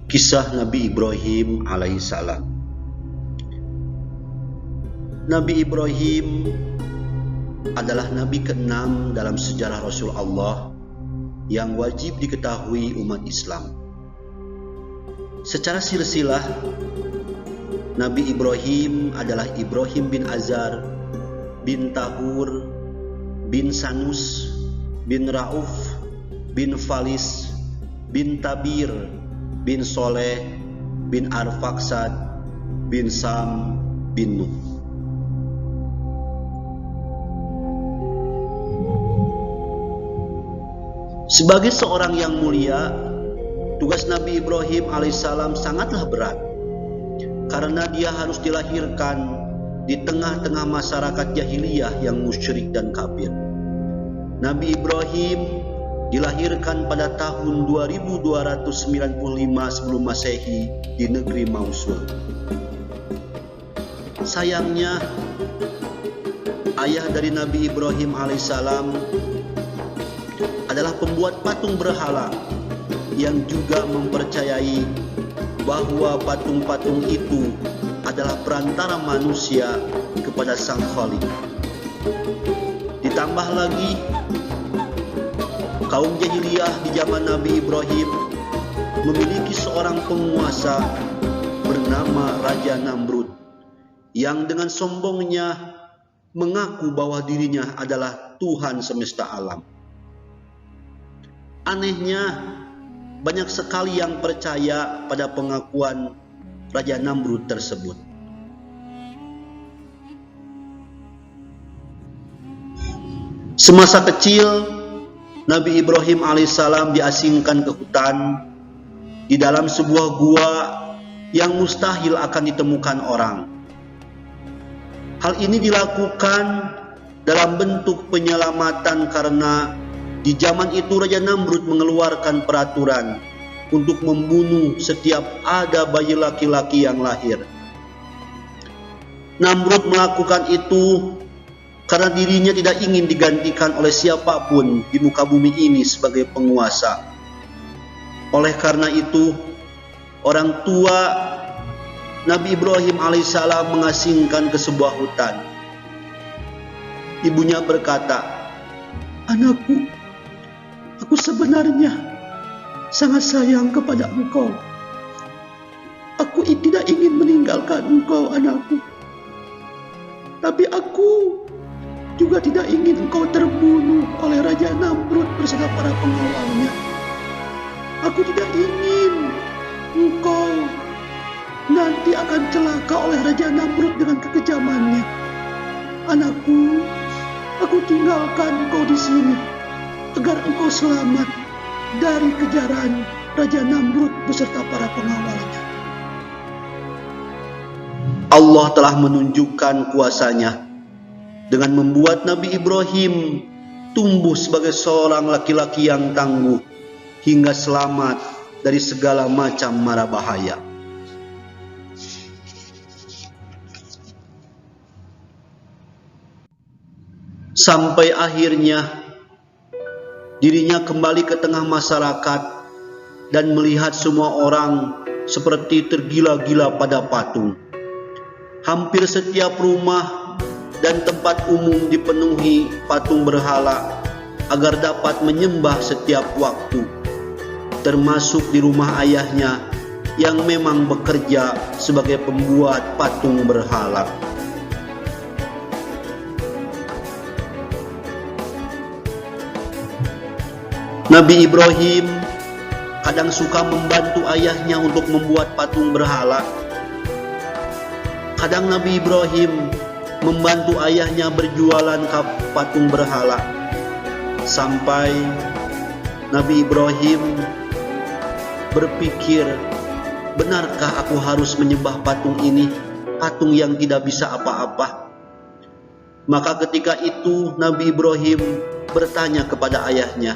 Kisah Nabi Ibrahim alaihissalam. Nabi Ibrahim adalah nabi ke-6 dalam sejarah Rasul Allah yang wajib diketahui umat Islam. Secara silsilah, Nabi Ibrahim adalah Ibrahim bin Azar, bin Tahur, bin Sanus, bin Rauf, bin Falis, bin Tabir, bin Soleh, bin Arfaksad, bin Sam, bin Nuh. Sebagai seorang yang mulia, tugas Nabi Ibrahim alaihissalam sangatlah berat, karena dia harus dilahirkan di tengah-tengah masyarakat jahiliyah yang musyrik dan kafir. Nabi Ibrahim dilahirkan pada tahun 2295 sebelum Masehi di negeri Mosul. Sayangnya, ayah dari Nabi Ibrahim alaihissalam adalah pembuat patung berhala yang juga mempercayai bahwa patung-patung itu adalah perantara manusia kepada Sang Khalik. Ditambah lagi, kaum jahiliyah di zaman Nabi Ibrahim memiliki seorang penguasa bernama Raja Namrud yang dengan sombongnya mengaku bahwa dirinya adalah Tuhan semesta alam. Anehnya, banyak sekali yang percaya pada pengakuan Raja Namrud tersebut. Semasa kecil, Nabi Ibrahim alaihissalam diasingkan ke hutan di dalam sebuah gua yang mustahil akan ditemukan orang. Hal ini dilakukan dalam bentuk penyelamatan karena di zaman itu Raja Namrud mengeluarkan peraturan untuk membunuh setiap ada bayi laki-laki yang lahir. Namrud melakukan itu karena dirinya tidak ingin digantikan oleh siapapun di muka bumi ini sebagai penguasa. Oleh karena itu, orang tua Nabi Ibrahim alaihissalam mengasingkan ke sebuah hutan. Ibunya berkata, "Anakku, aku sebenarnya sangat sayang kepada engkau. Aku tidak ingin meninggalkan engkau, anakku. Tapi aku juga tidak ingin engkau terbunuh oleh Raja Namrud beserta para pengawalnya. Aku tidak ingin engkau nanti akan celaka oleh Raja Namrud dengan kekejamannya. Anakku, aku tinggalkan engkau di sini agar engkau selamat dari kejaran Raja Namrud beserta para pengawalnya." Allah telah menunjukkan kuasanya dengan membuat Nabi Ibrahim tumbuh sebagai seorang laki-laki yang tangguh hingga selamat dari segala macam mara bahaya. Sampai akhirnya dirinya kembali ke tengah masyarakat dan melihat semua orang seperti tergila-gila pada patung. Hampir setiap rumah dan tempat umum dipenuhi patung berhala agar dapat menyembah setiap waktu, termasuk di rumah ayahnya yang memang bekerja sebagai pembuat patung berhala. Nabi Ibrahim kadang suka membantu ayahnya untuk membuat patung berhala. Kadang Nabi Ibrahim membantu ayahnya berjualan patung berhala. Sampai Nabi Ibrahim berpikir, benarkah aku harus menyembah patung ini, patung yang tidak bisa apa-apa? Maka ketika itu Nabi Ibrahim bertanya kepada ayahnya,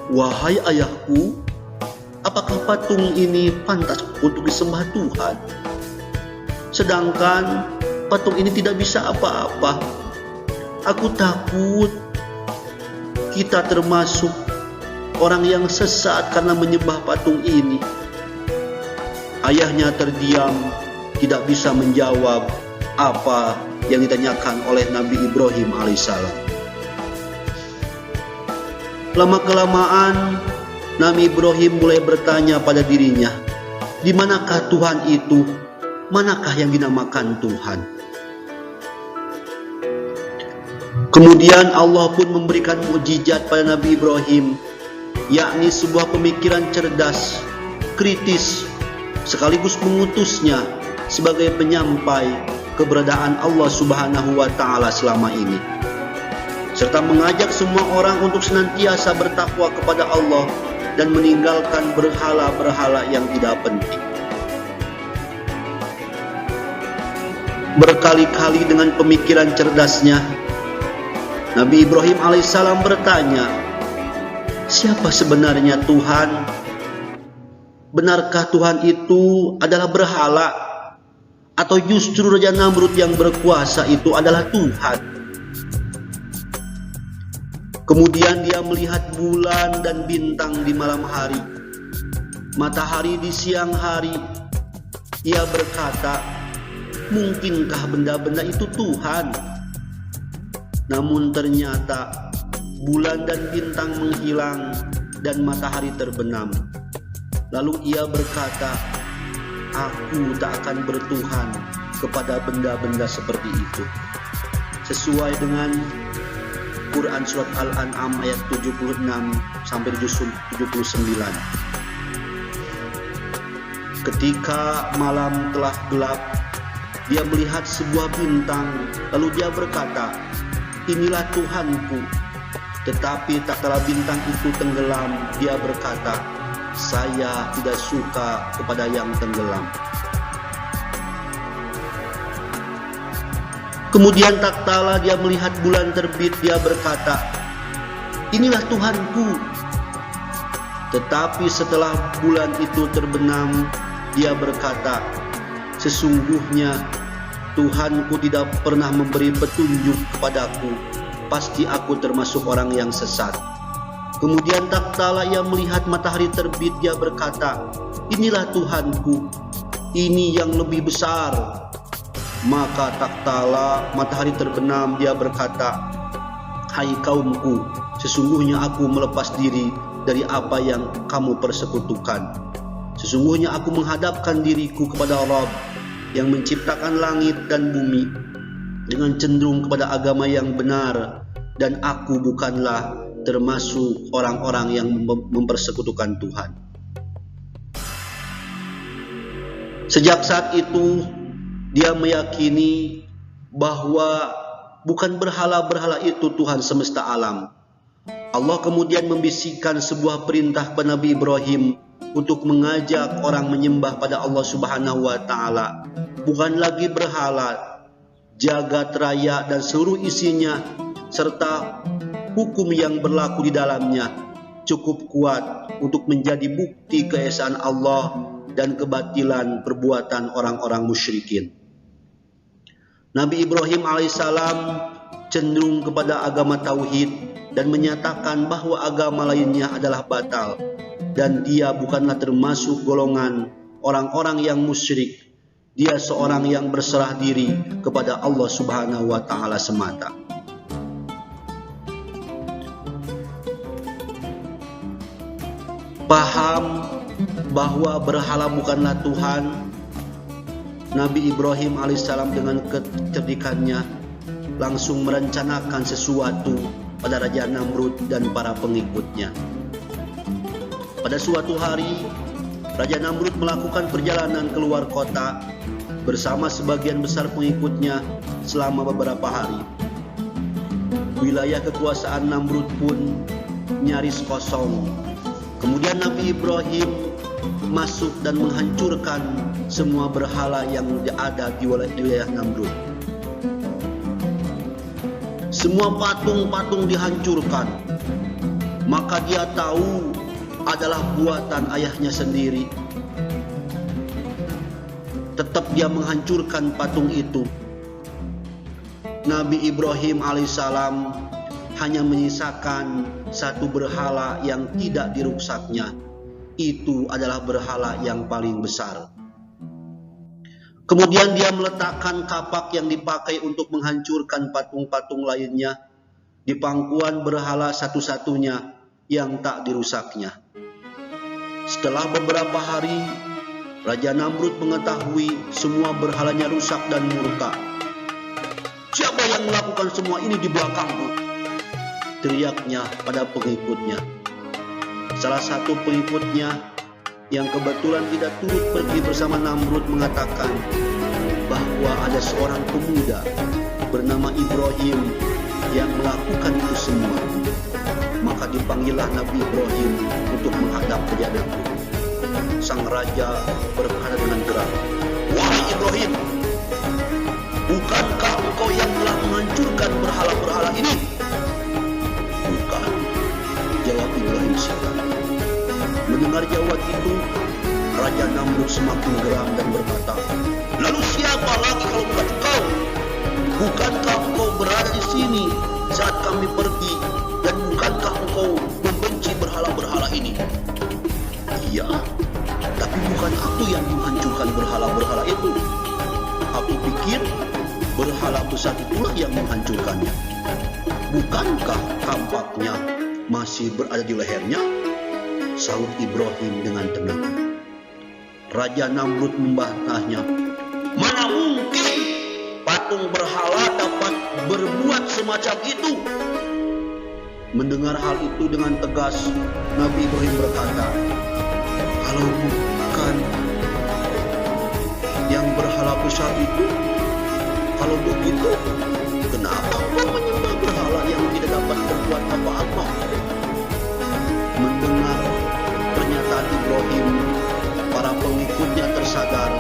"Wahai ayahku, apakah patung ini pantas untuk disembah Tuhan? Sedangkan patung ini tidak bisa apa-apa. Aku takut kita termasuk orang yang sesat karena menyembah patung ini." Ayahnya terdiam, tidak bisa menjawab apa yang ditanyakan oleh Nabi Ibrahim alaihissalam. Lama-kelamaan Nabi Ibrahim mulai bertanya pada dirinya, di manakah Tuhan itu? Manakah yang dinamakan Tuhan? Kemudian Allah pun memberikan mukjizat pada Nabi Ibrahim, yakni sebuah pemikiran cerdas, kritis, sekaligus mengutusnya sebagai penyampai keberadaan Allah Subhanahu wa Ta'ala selama ini, serta mengajak semua orang untuk senantiasa bertakwa kepada Allah dan meninggalkan berhala-berhala yang tidak penting. Berkali-kali dengan pemikiran cerdasnya, Nabi Ibrahim alaihissalam bertanya, siapa sebenarnya Tuhan? Benarkah Tuhan itu adalah berhala? Atau justru Raja Namrud yang berkuasa itu adalah Tuhan? Kemudian dia melihat bulan dan bintang di malam hari, matahari di siang hari. Ia berkata, mungkinkah benda-benda itu Tuhan? Namun ternyata bulan dan bintang menghilang dan matahari terbenam. Lalu ia berkata, aku tak akan bertuhan kepada benda-benda seperti itu. Sesuai dengan Quran Surat Al-An'am ayat 76 sampai 79. Ketika malam telah gelap, dia melihat sebuah bintang, lalu dia berkata, inilah Tuhanku. Tetapi tak kala bintang itu tenggelam, dia berkata, saya tidak suka kepada yang tenggelam. Kemudian tak kala dia melihat bulan terbit, dia berkata, inilah Tuhanku. Tetapi setelah bulan itu terbenam, dia berkata, sesungguhnya Tuhanku tidak pernah memberi petunjuk kepadaku, pasti aku termasuk orang yang sesat. Kemudian tak kala ia melihat matahari terbit, dia berkata, inilah Tuhanku, ini yang lebih besar. Maka tak kala matahari terbenam, dia berkata, hai kaumku, sesungguhnya aku melepas diri dari apa yang kamu persekutukan. Sesungguhnya aku menghadapkan diriku kepada Rabb yang menciptakan langit dan bumi dengan cenderung kepada agama yang benar, dan aku bukanlah termasuk orang-orang yang mempersekutukan Tuhan. Sejak saat itu dia meyakini bahwa bukan berhala-berhala itu Tuhan semesta alam. Allah kemudian membisikkan sebuah perintah kepada Nabi Ibrahim untuk mengajak orang menyembah pada Allah Subhanahu wa Ta'ala, bukan lagi berhala, jagat raya dan seluruh isinya, serta hukum yang berlaku di dalamnya cukup kuat untuk menjadi bukti keesaan Allah dan kebatilan perbuatan orang-orang musyrikin. Nabi Ibrahim alaihissalam cenderung kepada agama tauhid dan menyatakan bahwa agama lainnya adalah batal, dan dia bukanlah termasuk golongan orang-orang yang musyrik. Dia seorang yang berserah diri kepada Allah Subhanahu wa Ta'ala semata. Paham bahwa berhala bukanlah Tuhan, Nabi Ibrahim alaihissalam dengan kecerdikannya langsung merencanakan sesuatu pada Raja Namrud dan para pengikutnya. Pada suatu hari, Raja Namrud melakukan perjalanan keluar kota bersama sebagian besar pengikutnya selama beberapa hari. Wilayah kekuasaan Namrud pun nyaris kosong. Kemudian Nabi Ibrahim masuk dan menghancurkan semua berhala yang ada di wilayah Namrud. Semua patung-patung dihancurkan. Maka dia tahu adalah buatan ayahnya sendiri. Tetap dia menghancurkan patung itu. Nabi Ibrahim alaihissalam hanya menyisakan satu berhala yang tidak dirusaknya. Itu adalah berhala yang paling besar, Kemudian dia meletakkan kapak yang dipakai untuk menghancurkan patung-patung lainnya di pangkuan berhala satu-satunya yang tak dirusaknya. Setelah beberapa hari, Raja Namrud mengetahui semua berhalanya rusak dan murka. "Siapa yang melakukan semua ini di belakangku?" teriaknya pada pengikutnya. Salah satu pengikutnya yang kebetulan tidak turut pergi bersama Namrud mengatakan bahwa ada seorang pemuda bernama Ibrahim yang melakukan itu semua. Maka dipanggillah Nabi Ibrahim untuk menghadap Raja Namrud. Sang raja berkata dengan geram, "Wahai Ibrahim, bukankah engkau yang telah menghancurkan berhala-berhala ini?" "Bukan," jawab Ibrahim segera. Mendengar jawaban itu, Raja Namrud semakin geram dan berkata, "Lalu siapa lagi kalau bukan engkau? Bukankah engkau berada di sini saat kami pergi, dan bukankah engkau membenci berhala-berhala ini?" "Iya, tapi bukan aku yang menghancurkan berhala-berhala itu. Aku pikir berhala besar itulah yang menghancurkannya. Bukankah kampaknya masih berada di lehernya?" sahut Ibrahim dengan tenang. Raja Namrud membantahnya, "Mana mungkin patung berhala dapat berbuat semacam itu?" Mendengar hal itu dengan tegas, Nabi Ibrahim berkata, "Kalau bukan yang berhala besar itu, kalau begitu, kenapa kau menyembah berhala yang tidak dapat berbuat apa-apa?" Mendengar pernyataan Ibrahim, para pengikutnya tersadar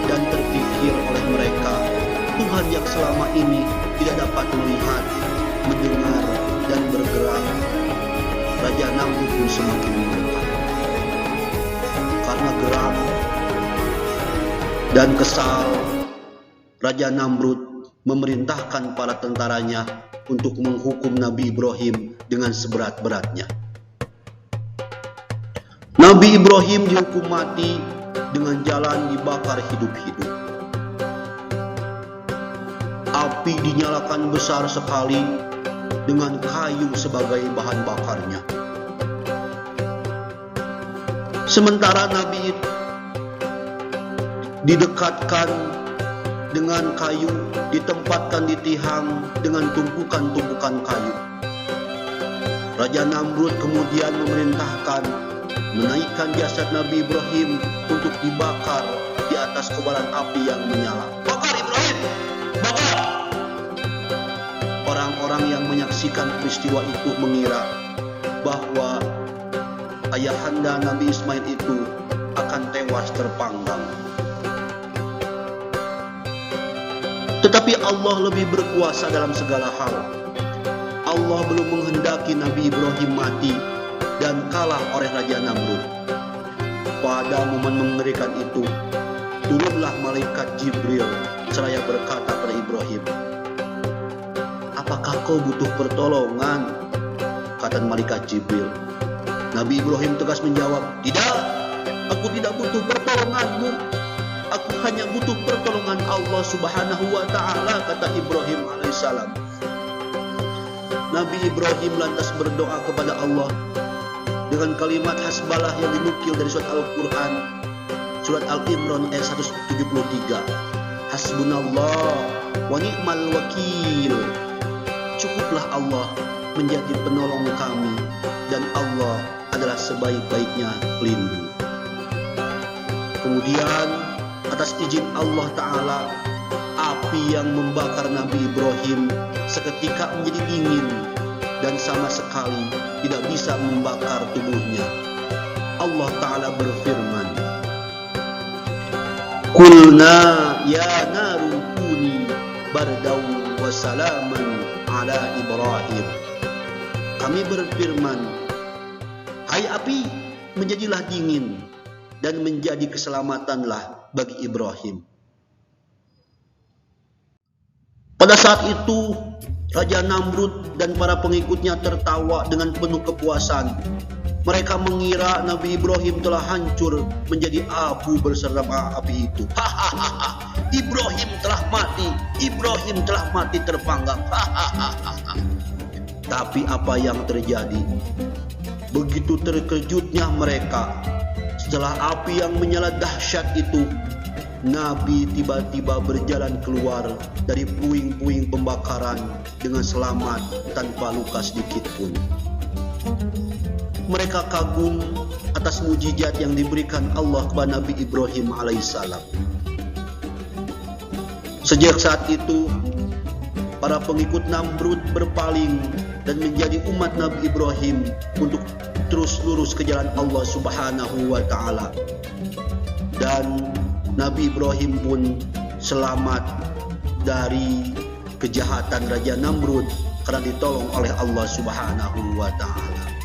dan terpikir oleh mereka, Tuhan yang selama ini tidak dapat melihat, mendengar, dan bergerak. Raja Namrud pun semakin murka. Karena geram dan kesal, Raja Namrud memerintahkan para tentaranya untuk menghukum Nabi Ibrahim dengan seberat-beratnya. Nabi Ibrahim dihukum mati dengan jalan dibakar hidup-hidup. Api dinyalakan besar sekali dengan kayu sebagai bahan bakarnya. Sementara Nabi didekatkan dengan kayu, ditempatkan di tihang dengan tumpukan-tumpukan kayu. Raja Namrud kemudian memerintahkan menaikkan jasad Nabi Ibrahim untuk dibakar di atas kobaran api yang menyala. "Bakar Ibrahim! Bakar!" Orang-orang yang menyaksikan peristiwa itu mengira bahwa ayahanda Nabi Ismail itu akan tewas terpanggang. Tetapi Allah lebih berkuasa dalam segala hal. Allah belum menghendaki Nabi Ibrahim mati dan kalah oleh Raja Namrud. Pada momen mengerikan itu, turunlah malaikat Jibril seraya berkata pada Ibrahim, "Apakah kau butuh pertolongan?" kata malaikat Jibril. Nabi Ibrahim tegas menjawab, "Tidak, aku tidak butuh pertolonganmu. Aku hanya butuh pertolongan Allah Subhanahu wa Ta'ala," kata Ibrahim alaihissalam. Nabi Ibrahim lantas berdoa kepada Allah dengan kalimat hasbalah yang dinukil dari surat Al-Quran, surat Al-Imran ayat 173. "Hasbunallah wa ni'mal wakil." Cukuplah Allah menjadi penolong kami, dan Allah adalah sebaik-baiknya pelindung. Kemudian atas izin Allah Ta'ala, api yang membakar Nabi Ibrahim seketika menjadi dingin dan sama sekali tidak bisa membakar tubuhnya. Allah Ta'ala berfirman, "Qulna ya naru kuni bardaw wa salaman ala Ibrahim." Kami berfirman, "Hai api, menjadilah dingin dan menjadi keselamatanlah bagi Ibrahim." Pada saat itu, Raja Namrud dan para pengikutnya tertawa dengan penuh kepuasan. Mereka mengira Nabi Ibrahim telah hancur menjadi abu bersama api itu. "Hahaha, Ibrahim telah mati, Ibrahim telah mati terpanggang. Tapi apa yang terjadi? Begitu terkejutnya mereka setelah api yang menyala dahsyat itu, Nabi tiba-tiba berjalan keluar dari puing-puing pembakaran dengan selamat tanpa luka sedikit pun. Mereka kagum atas mujizat yang diberikan Allah kepada Nabi Ibrahim alaihissalam. Sejak saat itu, para pengikut Namrud berpaling dan menjadi umat Nabi Ibrahim untuk terus lurus ke jalan Allah Subhanahu wa Ta'ala. Dan Nabi Ibrahim pun selamat dari kejahatan Raja Namrud karena ditolong oleh Allah Subhanahu wa Ta'ala.